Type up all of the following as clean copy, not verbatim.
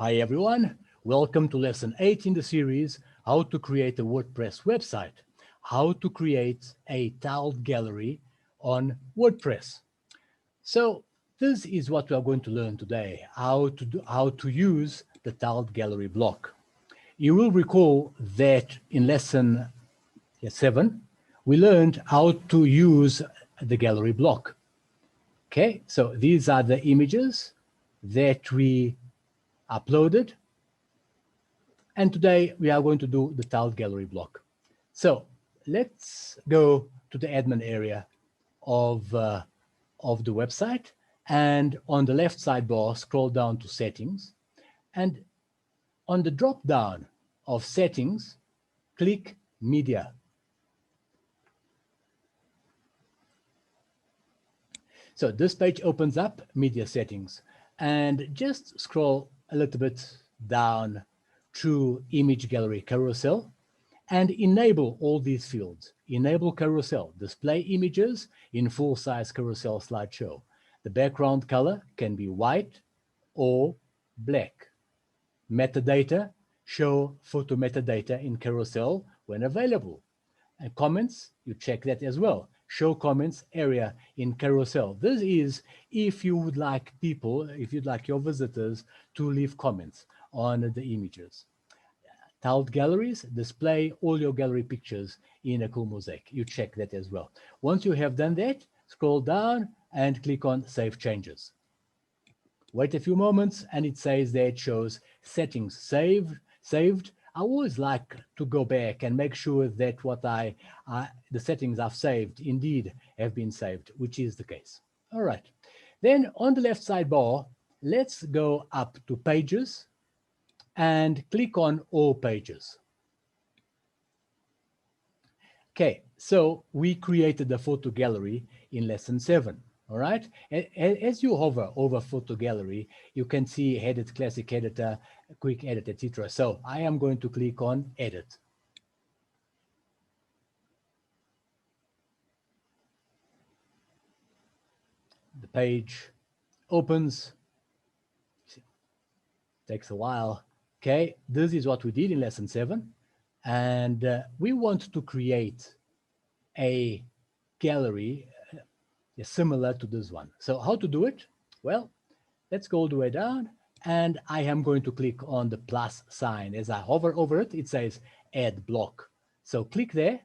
Hi everyone, welcome to lesson 8 in the series, How to Create a WordPress Website, How to Create a Tiled Gallery on WordPress. So this is what we are going to learn today, how to use the tiled gallery block. You will recall that in lesson 7, we learned how to use the gallery block. Okay, so these are the images that we uploaded. And today we are going to do the tiled gallery block. So let's go to the admin area of the website. And on the left sidebar, scroll down to settings. And on the drop down of settings, click media. So this page opens up media settings, and just scroll a little bit down to image gallery carousel and enable all these fields. Enable carousel, display images in full-size carousel slideshow. The background color can be white or black. Metadata, show photo metadata in carousel when available. And comments, you check that as well. Show comments area in carousel. This is if you would like people, if you'd like your visitors to leave comments on the images. Tiled galleries, display all your gallery pictures in a cool mosaic. You check that as well. Once you have done that, scroll down and click on Save Changes. Wait a few moments and it says that it shows settings saved. I always like to go back and make sure that the settings I've saved indeed have been saved, which is the case. All right. Then on the left sidebar, let's go up to Pages and click on All Pages. Okay, so we created the photo gallery in lesson 7. All right. As you hover over photo gallery, you can see edit, classic editor, quick edit, etc. So I am going to click on edit. The page opens. Takes a while. Okay, this is what we did in lesson 7. And we want to create a gallery similar to this one. So how to do it? Well, let's go all the way down, and I am going to click on the plus sign. As I hover over it, it says add block. So click there,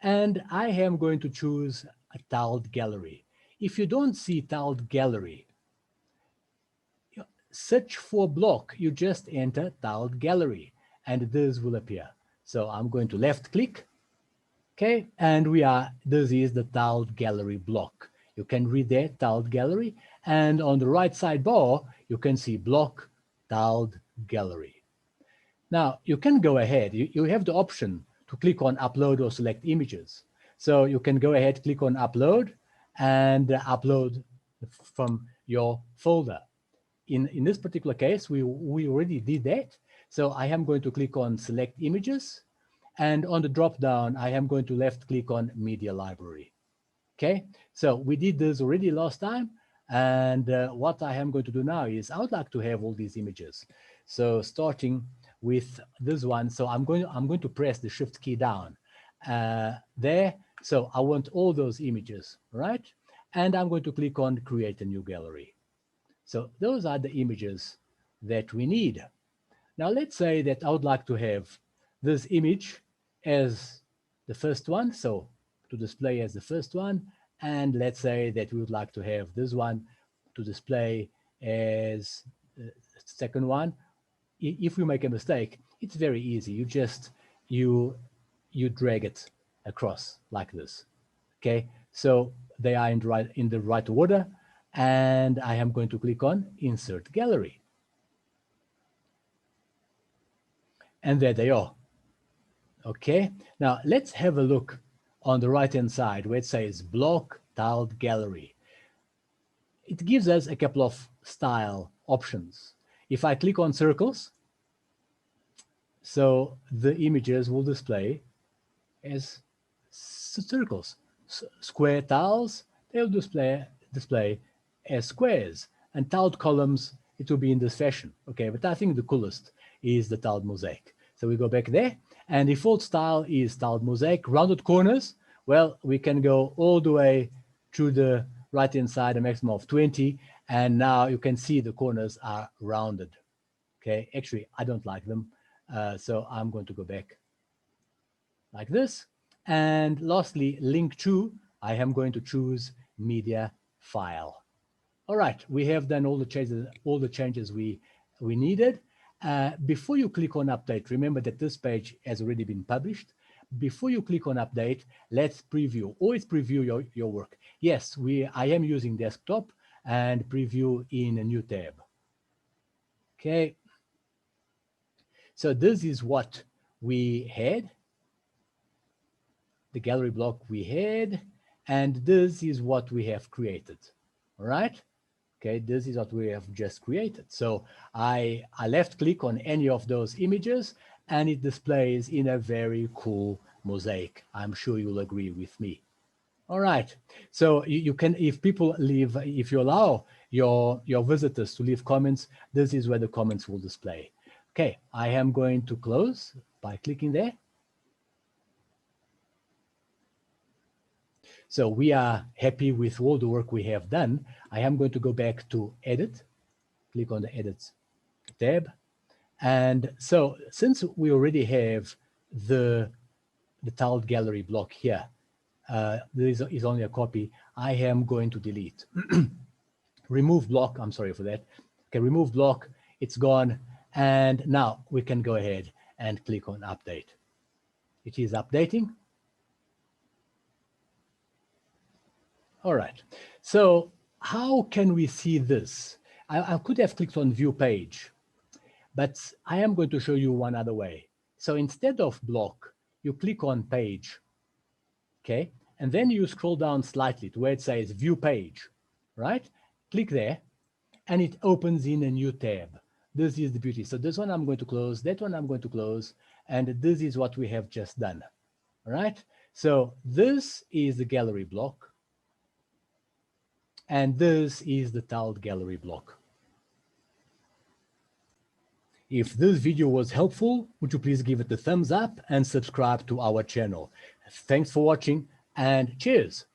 and I am going to choose a tiled gallery. If you don't see tiled gallery, search for block. You just enter tiled gallery, and this will appear. So I'm going to left click. Okay, and this is the tiled gallery block. You can read there, tiled gallery, and on the right sidebar, you can see block, tiled gallery. Now, you can go ahead. You have the option to click on upload or select images. So you can go ahead, click on upload, and upload from your folder. In this particular case, we already did that. So I am going to click on select images. And on the drop down, I am going to left click on media library. Okay, so we did this already last time. And what I am going to do now is I would like to have all these images. So starting with this one, so I'm going to press the shift key down there. So I want all those images, right? And I'm going to click on create a new gallery. So those are the images that we need. Now let's say that I would like to have this image as the first one, so to display as the first one, and let's say that we would like to have this one to display as the second one. If we make a mistake, it's very easy. You just you drag it across like this. Okay, so they are in the right order, and I am going to click on Insert Gallery. And there they are. Okay, now let's have a look on the right-hand side where it says Block Tiled Gallery. It gives us a couple of style options. If I click on circles, so the images will display as circles. Square tiles, they'll display as squares. And tiled columns it will be in this fashion. Okay, but I think the coolest is the tiled mosaic. So we go back there, and default style is tiled mosaic, rounded corners. Well, we can go all the way to the right-hand side, a maximum of 20, and now you can see the corners are rounded. Okay, actually, I don't like them, so I'm going to go back like this. And lastly, link to, I am going to choose media file. All right, we have done all the changes we needed. Before you click on update, remember that this page has already been published. Before you click on update, let's preview. Always preview your work. Yes, I am using desktop and preview in a new tab. Okay. So this is what we had, the gallery block we had, and this is what we have created. All right. Okay, this is what we have just created. So I left click on any of those images and it displays in a very cool mosaic. I'm sure you'll agree with me. All right. So you can, if people leave, if you allow your visitors to leave comments, this is where the comments will display. Okay, I am going to close by clicking there. So we are happy with all the work we have done. I am going to go back to edit, click on the edit tab. And so since we already have the tiled gallery block here, this is only a copy, I am going to delete. Remove block, I'm sorry for that. Okay, remove block, it's gone. And now we can go ahead and click on update. It is updating. All right, so how can we see this? I could have clicked on view page, but I am going to show you one other way. So instead of block, you click on page, okay? And then you scroll down slightly to where it says view page, right? Click there, and it opens in a new tab. This is the beauty. So this one I'm going to close, that one I'm going to close, and this is what we have just done, all right? So this is the gallery block, and this is the tiled gallery block. If this video was helpful, would you please give it a thumbs up and subscribe to our channel. Thanks for watching and cheers.